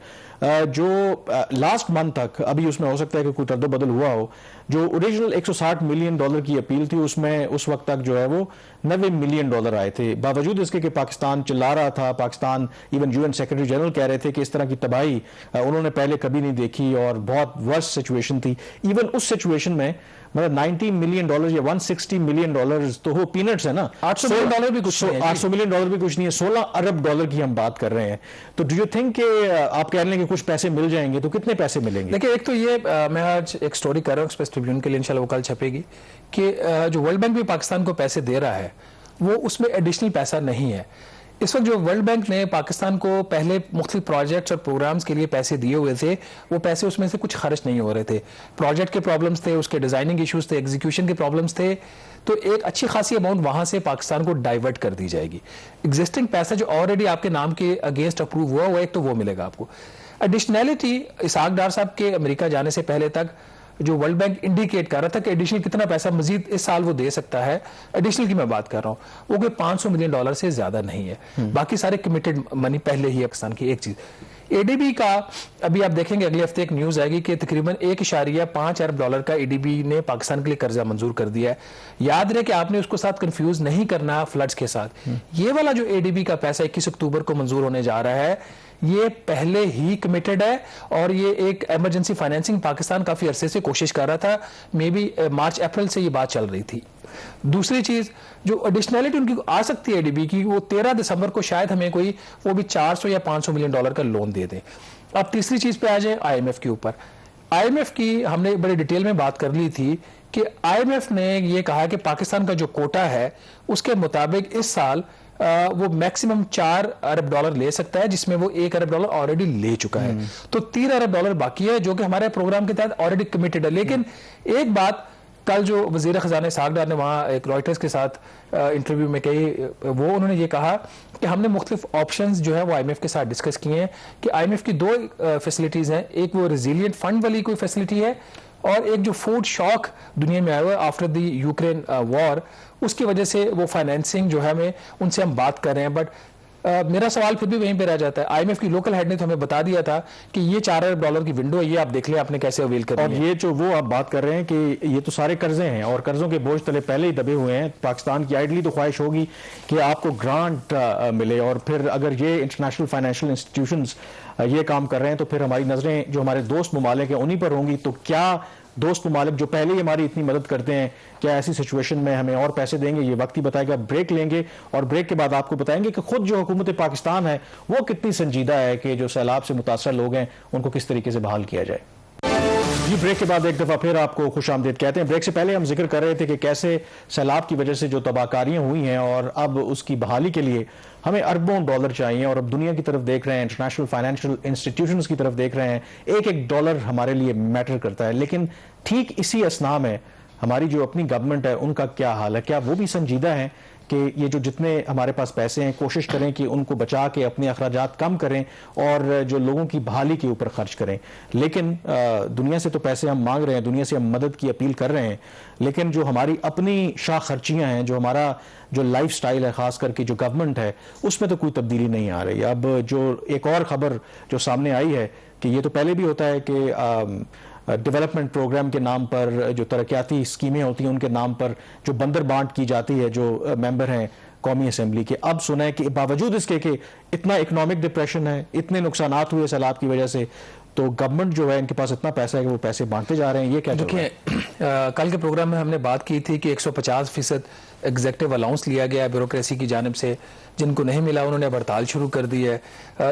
जो लास्ट मंथ तक, अभी उसमें हो सकता है कि कोई रद्द बदल हुआ हो, जो ओरिजिनल $160 मिलियन की अपील थी उसमें उस वक्त तक जो है वो $90 मिलियन आए थे। बावजूद इसके कि पाकिस्तान चिल्ला रहा था, Pakistan even UN secretary general कह रहे थे कि इस तरह की तबाही उन्होंने पहले कभी नहीं देखी और बहुत वर्स्ट सिचुएशन थी। इवन उस सिचुएशन में मतलब $90 मिलियन या $160 मिलियन तो वो पीनट्स है ना। $800 मिलियन भी कुछ नहीं है। $800 मिलियन भी कुछ नहीं है, $16 अरब की हम बात कर रहे हैं। तो डू यू थिंक कि आप कह रहे हैं कि कुछ पैसे मिल जाएंगे, तो कितने पैसे मिलेंगे? देखिए, एक तो ये मैं आज एक स्टोरी कर रहा हूँ एक्सप्रेस ट्रिब्यून के लिए, इंशाल्लाह वो कल छपेगी, कि जो वर्ल्ड बैंक भी पाकिस्तान को पैसे दे रहा है वो उसमें एडिशनल पैसा नहीं है। इस वक्त जो वर्ल्ड बैंक ने पाकिस्तान को पहले मुख्तलिफ प्रोजेक्ट्स और प्रोग्राम्स के लिए पैसे दिए हुए थे, वो पैसे उसमें से कुछ खर्च नहीं हो रहे थे। प्रोजेक्ट के प्रॉब्लम्स थे, उसके डिजाइनिंग इश्यूज थे, एग्जीक्यूशन के प्रॉब्लम्स थे, तो एक अच्छी खासी अमाउंट वहां से पाकिस्तान को डाइवर्ट कर दी जाएगी। एग्जिस्टिंग पैसा जो ऑलरेडी आपके नाम के अगेंस्ट अप्रूव हुआ हुआ है, तो वो मिलेगा आपको। एडिशनैलिटी इसहाक डार साहब के अमेरिका जाने से पहले तक जो वर्ल्ड बैंक इंडिकेट कर रहा था कि एडिशनल कितना पैसा मजीद इस साल वो दे सकता है, एडिशनल की मैं बात कर रहा हूं, वो कोई $500 मिलियन से ज्यादा नहीं है। बाकी सारे कमिटेड मनी पहले ही है पाकिस्तान की। एक चीज ADB का, अभी आप देखेंगे अगले हफ्ते एक न्यूज आएगी कि तकरीबन $1.5 अरब का ADB ने पाकिस्तान के लिए कर्जा मंजूर कर दिया है। याद रहे कि आपने उसको साथ कंफ्यूज नहीं करना फ्लड्स के साथ। ये वाला जो ADB का पैसा 21 अक्टूबर को मंजूर होने जा रहा है, ये पहले ही कमिटेड है और ये एक इमरजेंसी फाइनेंसिंग पाकिस्तान काफी अरसे से कोशिश कर रहा था। मे बी मार्च अप्रैल से ये बात चल रही थी। दूसरी चीज जो एडिशनैलिटी उनकी आ सकती है ADB की, वो 13 दिसंबर को शायद हमें कोई वो भी $400 या $500 मिलियन का लोन दे दे। अब तीसरी चीज पे आ जाए IMF के ऊपर। IMF की हमने बड़े डिटेल में बात कर ली थी कि IMF ने ये कहा कि पाकिस्तान का जो कोटा है उसके मुताबिक इस साल वो मैक्सिमम $4 अरब ले सकता है, जिसमें वो $1 अरब ऑलरेडी ले चुका है। तो $3 अरब बाकी है जो कि हमारे प्रोग्राम के तहत ऑलरेडी कमिटेड है। लेकिन एक बात कल जो वजीर खजाना इसहाक डार ने वहाँ एक रॉयटर्स के साथ इंटरव्यू में कही, वो उन्होंने ये कहा कि हमने मुख्तलिफ ऑप्शंस जो है वो IMF के साथ डिस्कस किए हैं कि IMF की दो फैसिलिटीज़ हैं, एक वो रेजिलियंट फंड वाली कोई फैसिलिटी है और एक जो फूड शॉक दुनिया में आया हुआ है आफ्टर द यूक्रेन वॉर, उसकी वजह से वो फाइनेंसिंग जो है हमें उनसे हम बात कर रहे हैं। बट मेरा सवाल फिर भी वहीं पे रह जाता है, IMF की लोकल हेड ने तो हमें बता दिया था कि ये $4 अरब की विंडो है, ये आप देख लें आपने कैसे अवेल करनी है। और ये जो वो आप बात कर रहे हैं कि ये तो सारे कर्जे हैं और कर्जों के बोझ तले पहले ही दबे हुए हैं। पाकिस्तान की आइडली तो ख्वाहिश होगी कि आपको ग्रांट मिले, और फिर अगर ये इंटरनेशनल फाइनेंशियल इंस्टीट्यूशंस ये काम कर रहे हैं तो फिर हमारी नजरें जो हमारे दोस्त ममालिक हैं उन्हीं पर होंगी। तो क्या दोस्त ममालिक जो पहले ही हमारी इतनी मदद करते हैं, क्या ऐसी सिचुएशन में हमें और पैसे देंगे? ये वक्त ही बताएगा। ब्रेक लेंगे और ब्रेक के बाद आपको बताएंगे कि खुद जो हुकूमत पाकिस्तान है वो कितनी संजीदा है कि जो सैलाब से मुतासर लोग हैं उनको किस तरीके से बहाल किया जाए। ये ब्रेक के बाद एक दफ़ा फिर आपको खुश आमदीद कहते हैं। ब्रेक से पहले हम जिक्र कर रहे थे कि कैसे सैलाब की वजह से जो तबाहकारियां हुई हैं और अब उसकी बहाली के लिए हमें अरबों डॉलर चाहिए, और अब दुनिया की तरफ देख रहे हैं, इंटरनेशनल फाइनेंशियल इंस्टीट्यूशंस की तरफ देख रहे हैं, एक एक डॉलर हमारे लिए मैटर करता है। लेकिन ठीक इसी असना में हमारी जो अपनी गवर्नमेंट है उनका क्या हाल है? क्या वो भी संजीदा है कि ये जो जितने हमारे पास पैसे हैं कोशिश करें कि उनको बचा के अपने अखराजात कम करें और जो लोगों की बहाली के ऊपर खर्च करें? लेकिन दुनिया से तो पैसे हम मांग रहे हैं, दुनिया से हम मदद की अपील कर रहे हैं, लेकिन जो हमारी अपनी शाह खर्चियां हैं, जो हमारा जो लाइफ स्टाइल है, खास करके जो गवर्नमेंट है, उसमें तो कोई तब्दीली नहीं आ रही। अब जो एक और खबर जो सामने आई है कि ये तो पहले भी होता है कि डेवलपमेंट प्रोग्राम के नाम पर जो तरक्याती स्कीमें होती हैं उनके नाम पर जो बंदर बांट की जाती है, जो मेंबर हैं कौमी असम्बली के। अब सुना है कि बावजूद इसके कि इतना इकोनॉमिक डिप्रेशन है, इतने नुकसानात हुए सैलाब की वजह से, तो गवर्नमेंट जो है इनके पास इतना पैसा है कि वो पैसे बांटते जा रहे हैं। ये क्या देखिए, कल के प्रोग्राम में हमने बात की थी कि 150% एग्जेक्टिव अलाउंस लिया गया है ब्यूरोक्रेसी की जानिब से, जिनको नहीं मिला उन्होंने हड़ताल शुरू कर दी है।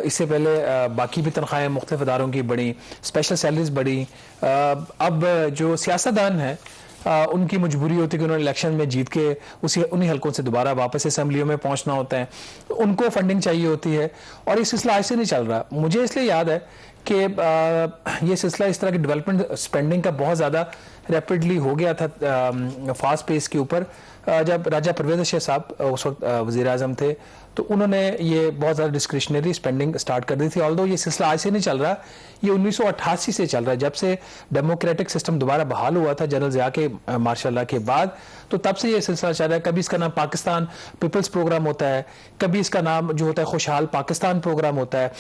इससे पहले बाकी भी तनख्वाहें मुख्तलिफ इदारों की बढ़ी, स्पेशल सैलरीज बढ़ी। अब जो सियासतदान है उनकी मजबूरी होती है कि उन्होंने इलेक्शन में जीत के उन्हीं हलकों से दोबारा वापस असेंबलियों में पहुंचना होता है, तो उनको फंडिंग चाहिए होती है और ये सिलसिला ऐसे नहीं चल रहा। मुझे इसलिए याद है कि ये सिलसिला इस तरह की डेवलपमेंट स्पेंडिंग का बहुत ज़्यादा रैपिडली हो गया था फास्ट पेस के ऊपर जब राजा परवेज शेख साहब उस वक्त वज़ीर आज़म थे, तो उन्होंने ये बहुत ज़्यादा डिस्क्रिशनरी स्पेंडिंग स्टार्ट कर दी थी। ऑल्दो ये सिलसिला आज से नहीं चल रहा, ये 1988 से चल रहा है, जब से डेमोक्रेटिक सिस्टम दोबारा बहाल हुआ था जनरल ज़िया के मार्शल लॉ के बाद, तो तब से ये सिलसिला चल रहा है। कभी इसका नाम पाकिस्तान पीपल्स प्रोग्राम होता है, कभी इसका नाम जो होता है खुशहाल पाकिस्तान प्रोग्राम होता है,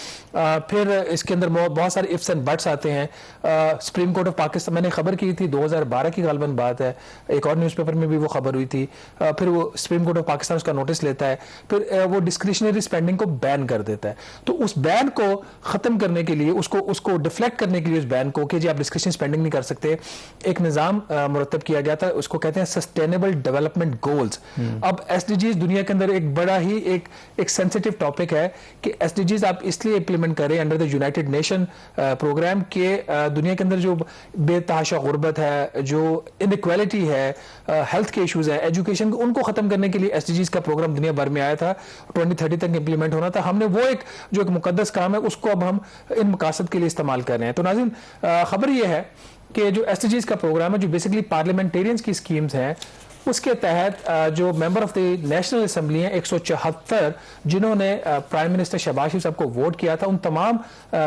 फिर इसके अंदर बहुत सारे इफ्स एंड बट्स आते हैं। सुप्रीम कोर्ट ऑफ पाकिस्तान, मैंने खबर की थी 2012 की गालबन बात है, एक और न्यूज़पेपर में भी वो खबर हुई थी, फिर वो सुप्रीम कोर्ट ऑफ पाकिस्तान उसका नोटिस लेता है, फिर वो डिस्क्रिशनरी स्पेंडिंग को बैन कर देता है। तो उस बैन को खत्म करने के लिए, उसको डिफ्लेक्ट करने के लिए उस बैन को कि जी आप डिस्क्रिशनरी स्पेंडिंग नहीं कर सकते, एक निज़ाम मुरतब किया गया था, उसको कहते हैं सस्टेनेबल डेवलपमेंट गोल्स। अब एसडीजीज दुनिया के अंदर एक बड़ा ही एक सेंसिटिव टॉपिक है कि एसडीजीज आप इसलिए इंप्लीमेंट करें under the United Nation program के दुनिया के अंदर जो बेतहाशा गुर्बत है, जो इनइक्वालिटी है, हेल्थ के इश्यूज है, एजुकेशन, उनको खत्म करने के लिए एसडीजीज का प्रोग्राम दुनिया भर में आया था, 2030 तक इंप्लीमेंट होना था। हमने वो एक मुकद्दस काम है उसको अब हम इन मकासद के लिए इस्तेमाल कर रहे हैं। तो नाज़रीन, खबर ये है कि जो एसडीजीज का प्रोग्राम है, जो बेसिकली पार्लियामेंटेरियंस की स्कीम्स हैं, उसके तहत जो member of the national assembly हैं 174 जिन्होंने प्राइम मिनिस्टर शहबाज शरीफ साहब को वोट किया था, उन तमाम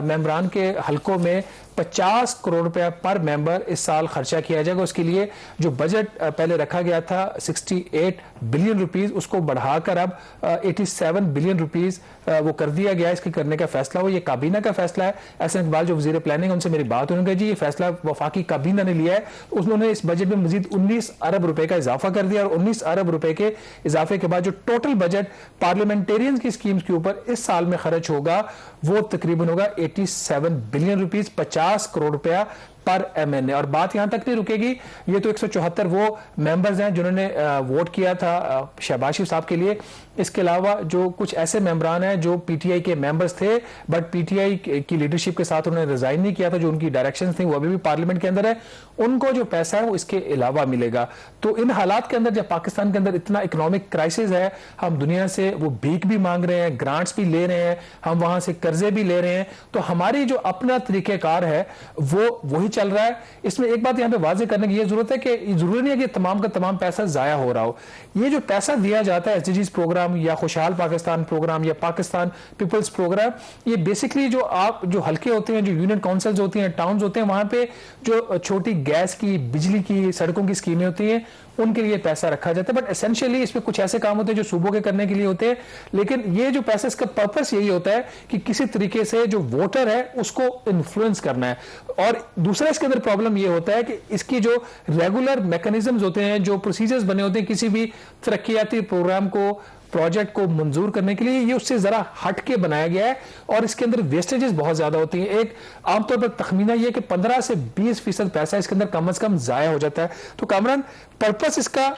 मेंबरान के हलकों में 50 करोड़ रुपया पर मेंबर इस साल खर्चा किया जाएगा। उसके लिए जो बजट पहले रखा गया था 68 बिलियन रुपीस, उसको बढ़ाकर अब 87 बिलियन रुपीस वो कर दिया गया। इसके करने का फैसला वो ये काबीना का फैसला है। एहसन इकबाल जो वजीर प्लानिंग, उनसे मेरी बात उन्होंने कहा जी ये फैसला वफाकी काबीना ने लिया है। उन्होंने इस बजट में मजीद 19 अरब रुपए का इजाफा कर दिया और 19 अरब रुपए के इजाफे के बाद जो टोटल बजट पार्लियामेंटेरियंस की स्कीम्स के ऊपर इस साल में खर्च होगा वो तकरीबन होगा 87 बिलियन रुपीस, 50 करोड़ रुपया पर एमएनए। और बात यहां तक नहीं रुकेगी, ये तो 174 वो मेंबर्स हैं जिन्होंने वोट किया था शहबाज शरीफ साहब के लिए। इसके अलावा जो कुछ ऐसे मेंबरान हैं जो पीटीआई के मेंबर्स थे बट पीटीआई की लीडरशिप के साथ उन्होंने रिजाइन नहीं किया था, जो उनकी डायरेक्शंस थी वो अभी भी पार्लियामेंट के अंदर है, उनको जो पैसा है वो इसके अलावा मिलेगा। तो इन हालात के अंदर जब पाकिस्तान के अंदर इतना इकोनॉमिक क्राइसिस है, हम दुनिया से वो भीख भी मांग रहे हैं, ग्रांट्स भी ले रहे हैं, हम वहां से कर्जे भी ले रहे हैं, तो हमारी जो अपना तरीकेकार है वो वही चल रहा है। इसमें एक बात यहां पे वाजे करने की जरूरत है कि जरूरी नहीं है कि तमाम का तमाम पैसा जाया हो रहा हो। ये जो पैसा दिया जाता है एसडीजीज प्रोग्राम या खुशहाल पाकिस्तान प्रोग्राम या पाकिस्तान पीपल्स प्रोग्राम, ये बेसिकली जो हल्के होते हैं, जो यूनियन काउंसिल्स होती हैं, टाउन्स होते हैं, वहां पे जो छोटी गैस की, बिजली की, सड़कों की स्कीमें होती हैं, उनके लिए पैसा रखा जाता है। बट एसेंशियली इसमें कुछ ऐसे काम होते हैं जो सूबों के करने के लिए होते हैं, लेकिन ये जो पैसा, इसका पर्पस यही होता है कि किसी तरीके से जो वोटर है उसको इन्फ्लुएंस करना है। और दूसरा इसके अंदर प्रॉब्लम ये होता है कि इसकी जो रेगुलर मैकेनिज्म्स होते हैं, जो प्रोसीजर्स बने होते हैं किसी भी तरक्याती प्रोग्राम को, प्रोजेक्ट को मंजूर करने के लिए, ये उससे जरा हट के बनाया गया है और इसके अंदर वेस्टेजेस बहुत ज्यादा होती हैं। एक आमतौर पर तखमीना ये कि 15 से 20% पैसा इसके अंदर कम से कम जाया हो जाता है। तो कामरान, पर्पस इसका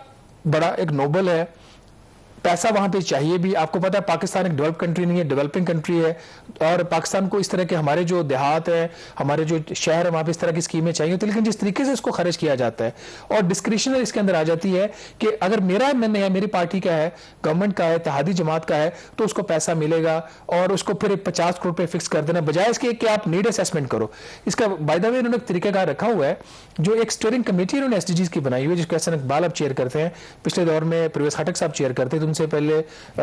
बड़ा एक नोबल है, पैसा वहां पे चाहिए भी। आपको पता है पाकिस्तान एक डेवलप कंट्री नहीं है, डेवलपिंग कंट्री है, और पाकिस्तान को इस तरह के हमारे जो देहात है, हमारे जो शहर है, वहां पे इस तरह की स्कीमें चाहिए होती है, लेकिन जिस तरीके से इसको खर्च किया जाता है और डिस्क्रिशनरी इसके अंदर आ जाती है कि अगर मेरा एमएनए है, मेरी पार्टी का है, गवर्नमेंट का है, इत्तेहादी जमात का है, तो उसको पैसा मिलेगा और उसको फिर 50 करोड़ रुपए फिक्स कर देना, बजाय इसके कि आप नीड असेसमेंट करो। इसका बाय द वे इन्होंने एक तरीकाकार रखा हुआ है, जो एक स्टीयरिंग कमेटी इन्होंने एसडीजीज की बनाई हुई है, जिसको एहसन इकबाल अब चेयर करते हैं, पिछले दौर में परवेज खटक साहब चेयर करते थे, उनसे पहले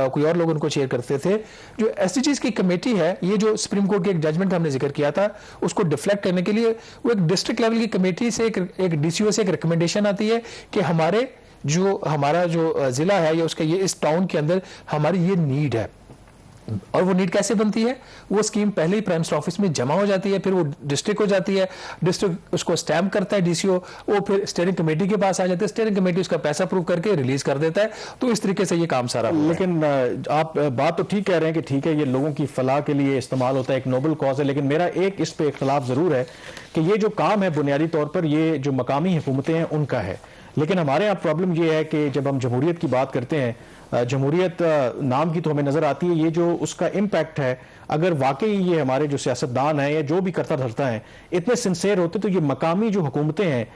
कोई और लोग उनको चेयर करते थे। जो एसडीजीज की कमेटी है, ये जो सुप्रीम कोर्ट के एक जजमेंट का हमने जिक्र किया था, उसको डिफ्लेक्ट करने के लिए वो एक डिस्ट्रिक्ट लेवल की कमेटी से, एक डीसीओ से एक रिकमेंडेशन आती है कि हमारा जो जिला है या उसके ये इस टाउन के अंदर हमारी ये नीड है। और वो नीड कैसे बनती है? वो स्कीम पहले ही प्राइम मिनिस्टर ऑफिस में जमा हो जाती है, फिर वो डिस्ट्रिक्ट हो जाती है, डिस्ट्रिक्ट उसको स्टैम्प करता है डीसीओ, वो फिर स्टीयरिंग कमेटी के पास आ जाते हैं, स्टीयरिंग कमेटी उसका पैसा अप्रूव करके रिलीज कर देता है। तो इस तरीके से ये काम सारा हुआ है। लेकिन आप बात तो ठीक कह रहे हैं कि ठीक है, ये लोगों की फलाह के लिए इस्तेमाल होता है, एक नोबल कॉज है, लेकिन मेरा एक इस पे इख्तलाफ जरूर है कि ये जो काम है बुनियादी तौर पर ये जो मकामी हुकूमतें हैं उनका है। लेकिन हमारे यहाँ प्रॉब्लम ये है कि जब हम जमहूरियत की बात करते हैं, जमहूरियत नाम की तो हमें नजर आती है, ये जो उसका इम्पैक्ट है, अगर वाकई ये हमारे जो सियासतदान हैं या जो भी करता धरता है इतने सिंसेयर होते तो ये मकामी जो हुकूमतें हैं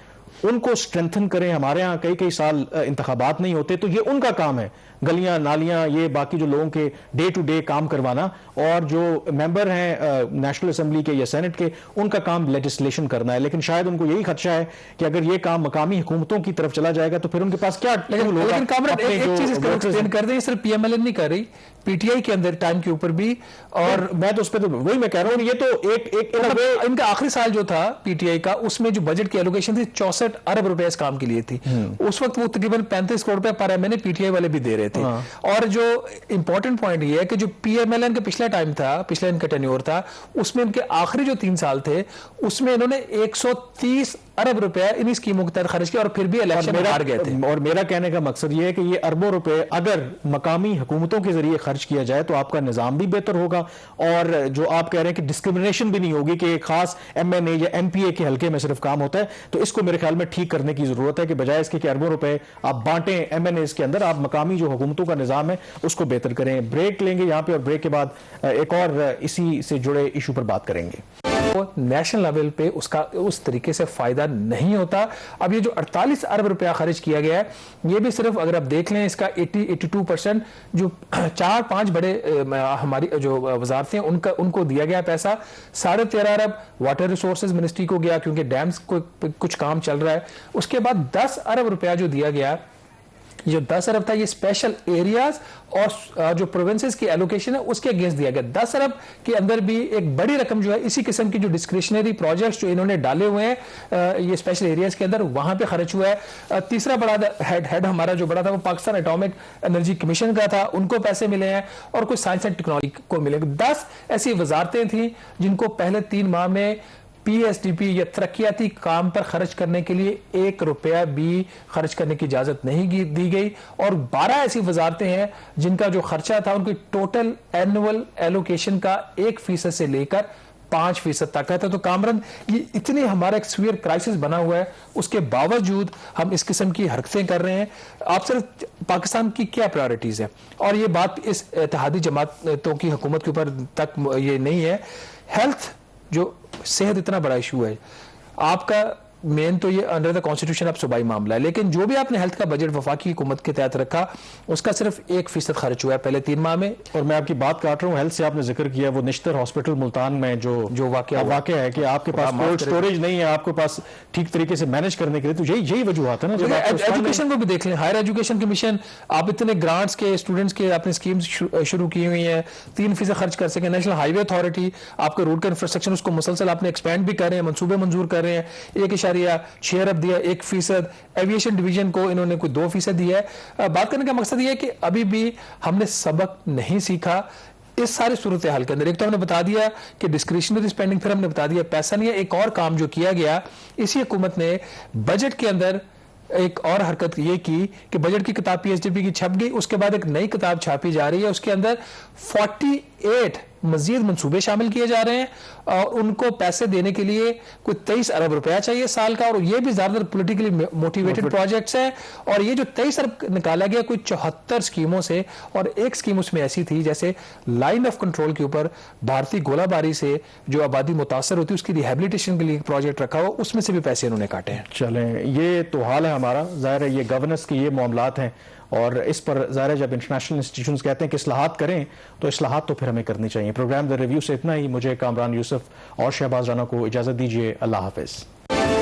उनको स्ट्रेंथन करें। हमारे यहाँ कई कई साल इंतखाबात नहीं होते, तो ये उनका काम है, गलियां नालियां ये बाकी जो लोगों के डे टू डे काम करवाना, और जो मेंबर हैं नेशनल असेंबली के या सेनेट के, उनका काम लेजिस्लेशन करना है। लेकिन शायद उनको यही खदशा है कि अगर ये काम मकामी हुकूमतों की तरफ चला जाएगा तो फिर उनके पास क्या लेकिन कामरेड एक चीज इसको एक्सप्लेन कर दें, सिर्फ पीएमएलएन नहीं कर रही, पीटीआई के अंदर टाइम के ऊपर भी, और मैं तो उस पर तो वही मैं कह रहा हूँ, ये तो एक इनका आखिरी साल जो था पीटीआई का, उसमें जो बजट की एलोकेशन थी 64 अरब रुपए इस काम के लिए थी। उस वक्त वो तकरीबन 35 करोड़ रुपए पर महीने पीटीआई वाले भी दे रहे थे। और जो इंपॉर्टेंट पॉइंट ये है कि जो पीएमएलएन का पिछला टाइम था, पिछला इनका टेन्योर था, उसमें इनके आखिरी जो 3 साल थे उसमें इन्होंने 130 अरब रुपए इन्हीं स्कीमों के तहत खर्च किया और फिर भी इलेक्शन में हार गए थे। और मेरा कहने का मकसद ये है कि ये अरबों रुपए अगर मकामी हुकूमतों के जरिए खर्च किया जाए तो आपका निजाम भी बेहतर होगा, और जो आप कह रहे हैं कि डिस्क्रिमिनेशन भी नहीं होगी कि एक खास एमएनए या एमपीए के हल्के में सिर्फ काम होता है, तो इसको मेरे ख्याल में ठीक करने की जरूरत है कि बजाय इसके कि अरबों रुपए आप बांटें एमएनए के अंदर, आप मकामी जो हुकूमतों का निजाम है उसको बेहतर करें। ब्रेक लेंगे यहाँ पे और ब्रेक के बाद एक और इसी से जुड़े इशू पर बात करेंगे। नेशनल लेवल पे उसका उस तरीके से फायदा नहीं होता। अब ये जो 48 अरब रुपया खर्च किया गया है, ये भी सिर्फ अगर आप देख लें इसका 82% जो 4-5 बड़े हमारी जो वजारतें हैं उनको दिया गया पैसा। 13.5 अरब वाटर रिसोर्सेज मिनिस्ट्री को गया क्योंकि डैम्स को कुछ काम चल रहा है। उसके बाद 10 अरब रुपया जो दिया गया, जो 10 अरब था ये स्पेशल एरियाज और जो प्रोविंसेस की एलोकेशन है उसके अगेंस्ट दिया गया। 10 अरब के अंदर भी एक बड़ी रकम जो है इसी किस्म की जो डिस्क्रिशनरी प्रोजेक्ट्स जो इन्होंने डाले हुए हैं ये स्पेशल एरियाज के अंदर, वहां पे खर्च हुआ है। तीसरा बड़ा हेड हमारा जो बड़ा था वो पाकिस्तान एटॉमिक एनर्जी कमीशन का था, उनको पैसे मिले हैं, और कुछ साइंस एंड टेक्नोलॉजी को मिले। 10 ऐसी वजारतें थी जिनको पहले 3 माह में पीएसडीपी या तरक्याती काम पर खर्च करने के लिए 1 रुपया भी खर्च करने की इजाजत नहीं दी गई, और 12 ऐसी वजारतें हैं जिनका जो खर्चा था उनकी टोटल एनुअल एलोकेशन का 1% से लेकर 5% तक है। तो कामरान ये इतनी हमारा एक सीवियर क्राइसिस बना हुआ है, उसके बावजूद हम इस किस्म की हरकतें कर रहे हैं। आप सिर्फ पाकिस्तान की क्या प्रायोरिटीज है, और ये बात इस इत्तेहादी जमातों की हुकूमत के ऊपर तक ये नहीं है। हेल्थ जो सेहत इतना बड़ा इशू है आपका, मेन तो ये अंडर द कॉन्स्टिट्यूशन अब सूबाई मामला है, लेकिन जो भी आपने हेल्थ का बजट वफाकी हुकूमत के तहत रखा उसका सिर्फ 1% खर्च हुआ है पहले 3 माह में। और मैं आपकी बात काट रहा हूँ, हेल्थ से आपने जिक्र किया, वो निश्तर हॉस्पिटल मुल्तान में जो वाकया है कि आपके पास कोल्ड स्टोरेज नहीं है, आपके पास ठीक तरीके से मैनेज करने के लिए, तो यही वजूहत है ना। एजुकेशन को भी देख लें, हायर एजुकेशन कमीशन, आप इतने ग्रांट्स के स्टूडेंट्स के आपने स्कीम्स शुरू की हुई है, 3% खर्च कर सके। नेशनल हाईवे अथॉरिटी आपके रोड का इंफ्रास्ट्रक्चर उसको मुसलसल आपने एक्सपेंड भी कर रहे हैं, मनसूबे मंजूर कर रहे हैं, 1.6 अरब दिया, 1%। एविएशन डिवीजन को इन्होंने कोई 2% दिया है। बात करने का मकसद यह है कि अभी भी हमने सबक नहीं सीखा इस सारी सूरत हाल के अंदर। एक तो हमने बता दिया कि डिस्क्रिशनरी स्पेंडिंग, फिर हमने बता दिया पैसा नहीं है। एक और काम जो किया गया इसी हुकूमत ने बजट के अंदर, एक और हरकत ये की कि बजट की किताब पीएसडीपी की छप गई, उसके बाद एक नई किताब छापी जा रही है, उसके अंदर 48 मजीद मंसूबे शामिल किए जा रहे हैं, और उनको पैसे देने के लिए कोई 23 अरब रुपया चाहिए साल का, और ये भी ज्यादातर पॉलिटिकली मोटिवेटेड प्रोजेक्ट्स हैं। और ये जो 23 अरब निकाला गया कोई 74 स्कीमों से, और एक स्कीम उसमें ऐसी थी जैसे लाइन ऑफ कंट्रोल के ऊपर भारतीय गोलाबारी से जो आबादी मुतासर होती है उसकी रिहेबिलिटेशन के लिए प्रोजेक्ट रखा हुआ, उसमें से भी पैसे इन्होंने काटे हैं। चलें, ये तो हाल है हमारा, जाहिर है ये गवर्नेंस के ये मामलात हैं, और इस पर ज़ाहिर है जब इंटरनेशनल इंस्टीट्यूशंस कहते हैं कि इस्लाहात करें तो इस्लाहात तो फिर हमें करनी चाहिए। प्रोग्राम द रिव्यू से इतना ही। मुझे कामरान यूसुफ और शहबाज राना को इजाज़त दीजिए। अल्लाह हाफिज़।